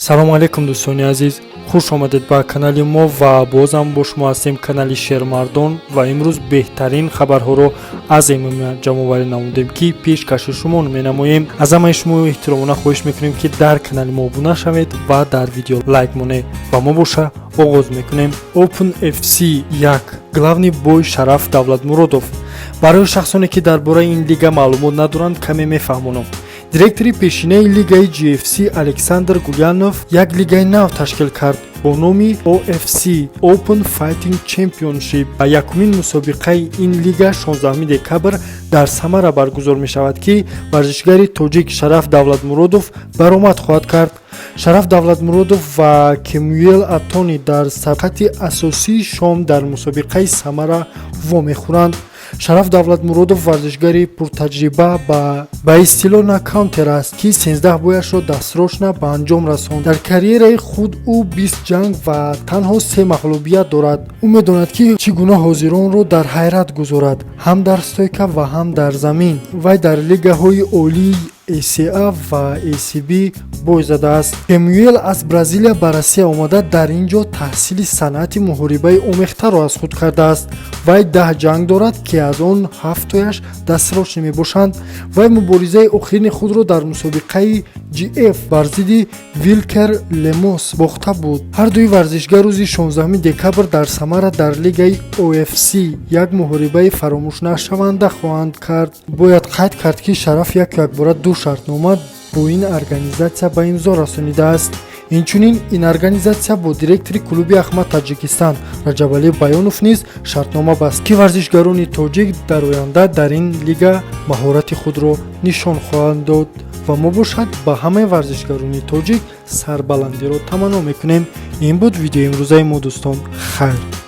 салому алайкум дӯстони азиз, хуш омадед ба канали мо ва бозам бо шумо ҳастем, канали Шермардон, ва имрӯз беҳтарин хабарҳоро аз ММА ҷамъоварӣ намудем ки пешкаши шумо менамоем. Аз ҳамаи шумо эҳтиромона хоҳиш мекунем ки дар канали мо обуна шавед ва дар видео лайк монед. Ва мо боша оғоз мекунем. Open FC 1 главный бой Шараф Давлатмуродов. Барои шахсоне ки дар бораи ин лига малумот надоранд, каме мефахмонм. Директори пешинаи лигаи GFC Александр Гулянов як лигаи нав ташкил кард бо номи OFC Open Fighting Chempionship ва якумин мусобикаи ин лига 16 декабр дар Самара баргузор мешавад ки варзишгари тоҷик Шараф Давлатмуродов баромад хоҳад кард. Шараф Давлатмуродов ва Кэмуел Аттонӣ дар сабқати асосии шом дар мусобикаи Самара вомехӯранд. Шараф Давлатмуродов варзишгари пуртаҷриба ба истилоҳ нокаунтер аст ки 13 бояшро дар Срочно ба анҷом расонд. Дар карьераи худ ӯ 20 ҷанг ва танҳо 3 мағлубият дорад. Ӯ медонад ки чӣ гуна ҳозиронро дар ҳайрат гузорад, ҳам дар стойка ва ҳам дар замин. Вай дар лигаҳои олии ACA ва ACB бой задааст. Кэмуел аз Бразилия ба Россия омада дар ин ҷо таҳсили санъати муҳорибаи омехтаро аз худ кардааст. Вай 10 ҷанг дорад ки аз он 7тояш дастроч мебошанд. Вай муборизаи охирини худро дар мусобикаи GF бар зидди Вилкер Лемос бохта буд. Ҳар дуи варзишгар рӯзи 16 декабр дар Самара дар лигаи OFC як муҳорибаи фаромӯшнашаванда хоҳанд кард. Бояд қайд кард ки Шараф якбора ду шартнома бо ин организатсия ба имзо расонидааст. Инчунин ин организатсия бо директори клуби Ахмад Таҷикистон Рачабали Баенов низ шартнома баст ки варзишгарони тоҷик дар оянда дар ин лига маҳорати худро нишон хоҳанд дод. ва мо бошад ба ҳамаи варзишгарони тоҷик сарбаландиро таманно мекунем. Ин буд видеои имрӯзаи мо дӯстон. Хайр.